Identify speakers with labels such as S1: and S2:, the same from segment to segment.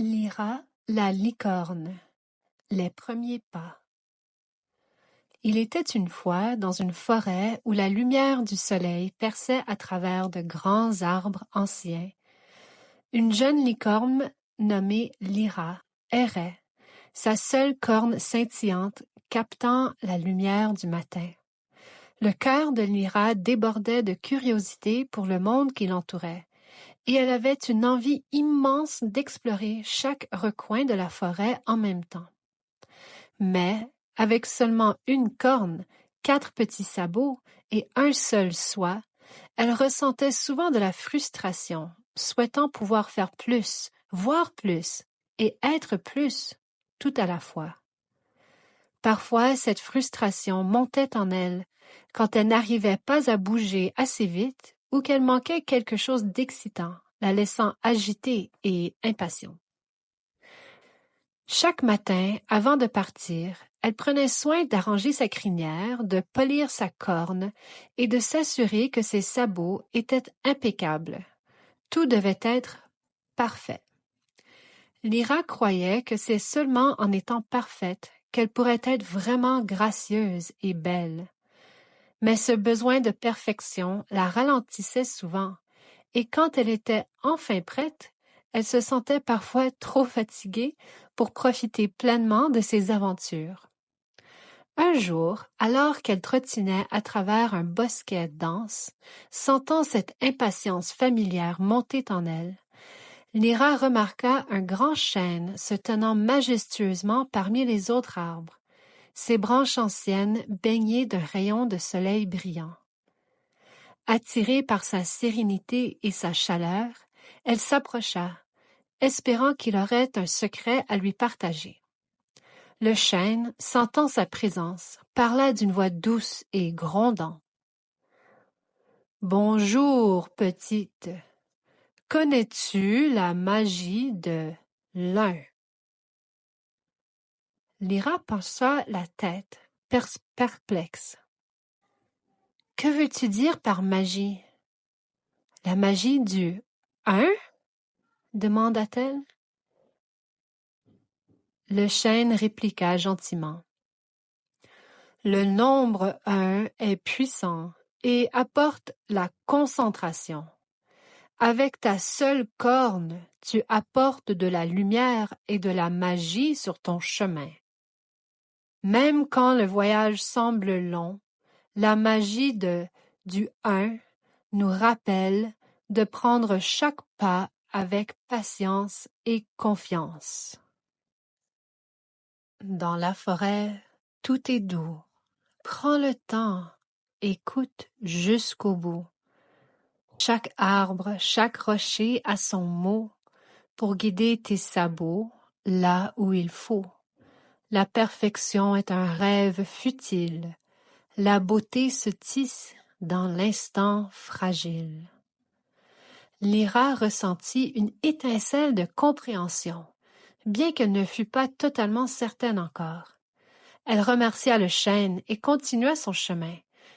S1: Lyra, la licorne. Les premiers pas. Il était une fois dans une forêt où la lumière du soleil perçait à travers de grands arbres anciens. Une jeune licorne nommée Lyra errait, sa seule corne scintillante captant la lumière du matin. Le cœur de Lyra débordait de curiosité pour le monde qui l'entourait, et elle avait une envie immense d'explorer chaque recoin de la forêt en même temps. Mais, avec seulement une corne, 4 petits sabots et un seul soie, elle ressentait souvent de la frustration, souhaitant pouvoir faire plus, voir plus et être plus, tout à la fois. Parfois, cette frustration montait en elle quand elle n'arrivait pas à bouger assez vite ou qu'elle manquait quelque chose d'excitant, la laissant agitée et impatiente. Chaque matin, avant de partir, elle prenait soin d'arranger sa crinière, de polir sa corne et de s'assurer que ses sabots étaient impeccables. Tout devait être parfait. Lyra croyait que c'est seulement en étant parfaite qu'elle pourrait être vraiment gracieuse et belle. Mais ce besoin de perfection la ralentissait souvent, et quand elle était enfin prête, elle se sentait parfois trop fatiguée pour profiter pleinement de ses aventures. Un jour, alors qu'elle trottinait à travers un bosquet dense, sentant cette impatience familière monter en elle, Lyra remarqua un grand chêne se tenant majestueusement parmi les autres arbres, ses branches anciennes baignées d'un rayon de soleil brillant. Attirée par sa sérénité et sa chaleur, elle s'approcha, espérant qu'il aurait un secret à lui partager. Le chêne, sentant sa présence, parla d'une voix douce et grondant. « Bonjour, petite. Connais-tu la magie de l'un? » Lyra pencha la tête, perplexe. « Que veux-tu dire par magie? La magie du un? » demanda-t-elle. Le chêne répliqua gentiment. Le nombre 1 est puissant et apporte la concentration. Avec ta seule corne, tu apportes de la lumière et de la magie sur ton chemin. Même quand le voyage semble long, la magie du 1 nous rappelle de prendre chaque pas avec patience et confiance. Dans la forêt, tout est doux. Prends le temps, écoute jusqu'au bout. Chaque arbre, chaque rocher a son mot pour guider tes sabots là où il faut. La perfection est un rêve futile. La beauté se tisse dans l'instant fragile. Lyra ressentit une étincelle de compréhension, bien qu'elle ne fût pas totalement certaine encore. Elle remercia le chêne et continua son chemin,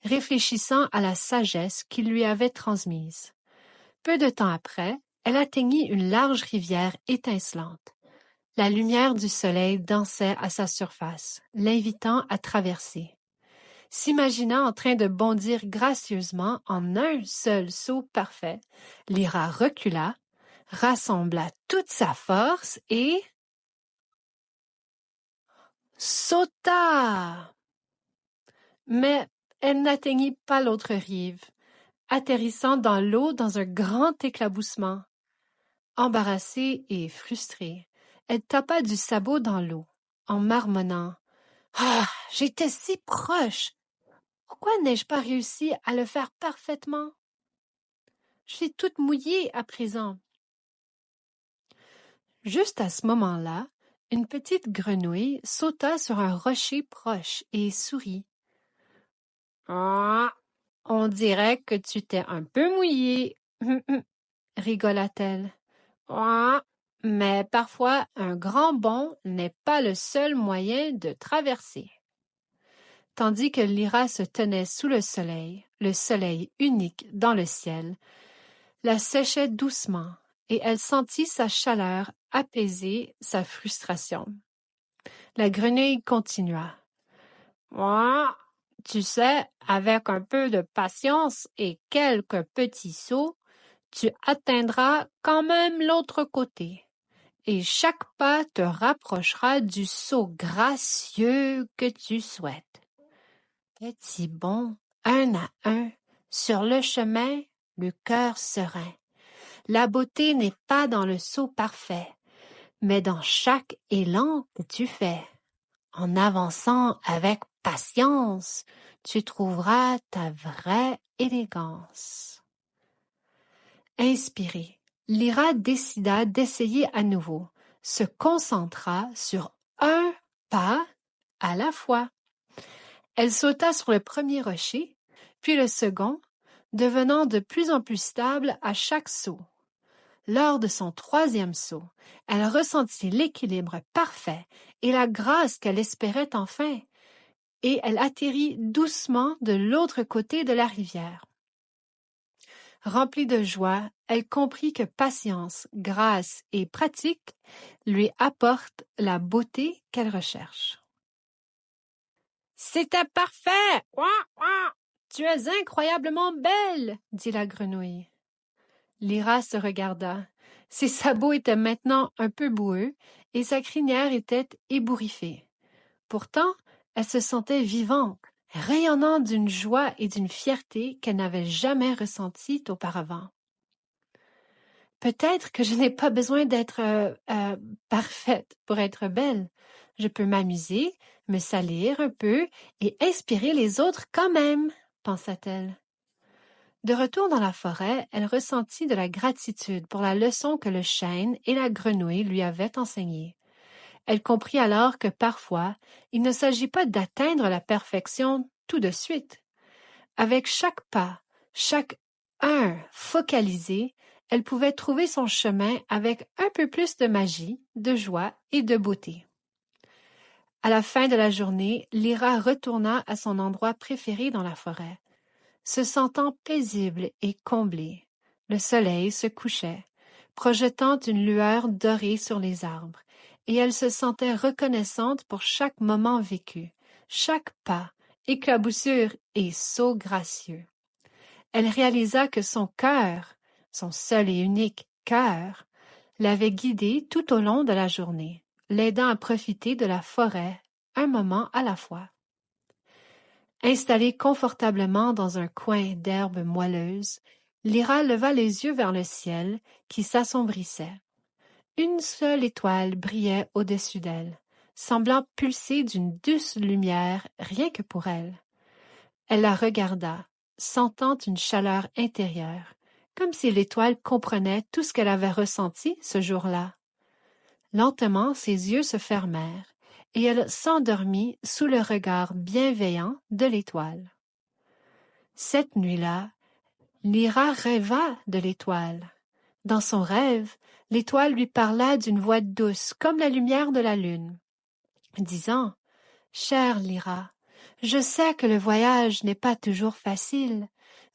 S1: réfléchissant à la sagesse qu'il lui avait transmise. Peu de temps après, elle atteignit une large rivière étincelante. La lumière du soleil dansait à sa surface, l'invitant à traverser. S'imaginant en train de bondir gracieusement en un seul saut parfait, Lyra recula, rassembla toute sa force et sauta! Mais elle n'atteignit pas l'autre rive, atterrissant dans l'eau dans un grand éclaboussement. Embarrassée et frustrée, elle tapa du sabot dans l'eau, en marmonnant. « Ah, j'étais si proche! Pourquoi n'ai-je pas réussi à le faire parfaitement? Je suis toute mouillée à présent. » Juste à ce moment-là, une petite grenouille sauta sur un rocher proche et sourit. « Ah, on dirait que tu t'es un peu mouillée, rigola-t-elle. « Ah, mais parfois un grand bond n'est pas le seul moyen de traverser. » Tandis que Lyra se tenait sous le soleil unique dans le ciel, la séchait doucement, et elle sentit sa chaleur apaiser sa frustration. La grenouille continua. Moi, tu sais, avec un peu de patience et quelques petits sauts, tu atteindras quand même l'autre côté, et chaque pas te rapprochera du saut gracieux que tu souhaites. Petit bond, un à un, sur le chemin, le cœur serein. La beauté n'est pas dans le saut parfait, mais dans chaque élan que tu fais. En avançant avec patience, tu trouveras ta vraie élégance. Inspirée, Lyra décida d'essayer à nouveau, se concentra sur un pas à la fois. Elle sauta sur le premier rocher, puis le second, devenant de plus en plus stable à chaque saut. Lors de son troisième saut, elle ressentit l'équilibre parfait et la grâce qu'elle espérait enfin, et elle atterrit doucement de l'autre côté de la rivière. Remplie de joie, elle comprit que patience, grâce et pratique lui apportent la beauté qu'elle recherche. « C'était parfait! Ouah, ouah! Tu es incroyablement belle! » dit la grenouille. Lyra se regarda. Ses sabots étaient maintenant un peu boueux et sa crinière était ébouriffée. Pourtant, elle se sentait vivante, rayonnant d'une joie et d'une fierté qu'elle n'avait jamais ressenties auparavant. Peut-être que je n'ai pas besoin d'être parfaite pour être belle. Je peux m'amuser, me salir un peu et inspirer les autres quand même, pensa-t-elle. De retour dans la forêt, elle ressentit de la gratitude pour la leçon que le chêne et la grenouille lui avaient enseignée. Elle comprit alors que parfois, il ne s'agit pas d'atteindre la perfection tout de suite. Avec chaque pas, chaque un focalisé, elle pouvait trouver son chemin avec un peu plus de magie, de joie et de beauté. À la fin de la journée, Lyra retourna à son endroit préféré dans la forêt. Se sentant paisible et comblée, le soleil se couchait, projetant une lueur dorée sur les arbres, et elle se sentait reconnaissante pour chaque moment vécu, chaque pas, éclaboussure et saut gracieux. Elle réalisa que son cœur, son seul et unique cœur, l'avait guidée tout au long de la journée, l'aidant à profiter de la forêt un moment à la fois. Installée confortablement dans un coin d'herbe moelleuse, Lyra leva les yeux vers le ciel qui s'assombrissait. Une seule étoile brillait au-dessus d'elle, semblant pulser d'une douce lumière rien que pour elle. Elle la regarda, sentant une chaleur intérieure, comme si l'étoile comprenait tout ce qu'elle avait ressenti ce jour-là. Lentement, ses yeux se fermèrent, et elle s'endormit sous le regard bienveillant de l'étoile. Cette nuit-là, Lyra rêva de l'étoile. Dans son rêve, l'étoile lui parla d'une voix douce comme la lumière de la lune, disant « Chère Lyra, je sais que le voyage n'est pas toujours facile,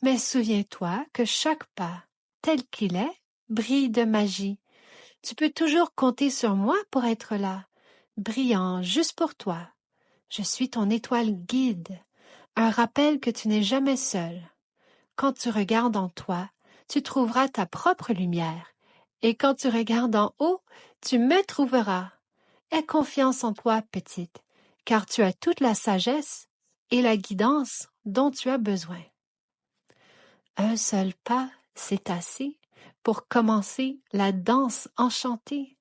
S1: mais souviens-toi que chaque pas, tel qu'il est, brille de magie. Tu peux toujours compter sur moi pour être là, brillant juste pour toi. Je suis ton étoile guide, un rappel que tu n'es jamais seul. Quand tu regardes en toi, tu trouveras ta propre lumière, et quand tu regardes en haut, tu me trouveras. Aie confiance en toi, petite, car tu as toute la sagesse et la guidance dont tu as besoin. Un seul pas, c'est assez pour commencer la danse enchantée.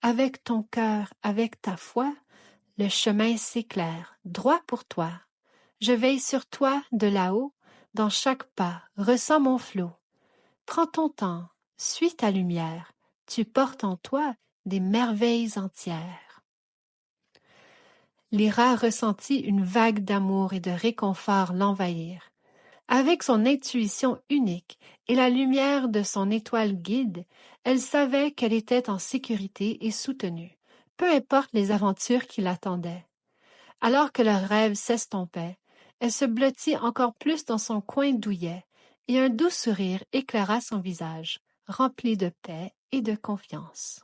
S1: Avec ton cœur, avec ta foi, le chemin s'éclaire, droit pour toi. Je veille sur toi de là-haut, dans chaque pas, ressens mon flot. Prends ton temps, suis ta lumière, tu portes en toi des merveilles entières. Lyra ressentit une vague d'amour et de réconfort l'envahir. Avec son intuition unique et la lumière de son étoile guide, elle savait qu'elle était en sécurité et soutenue, peu importe les aventures qui l'attendaient. Alors que leur rêve s'estompait, elle se blottit encore plus dans son coin douillet, et un doux sourire éclaira son visage, rempli de paix et de confiance.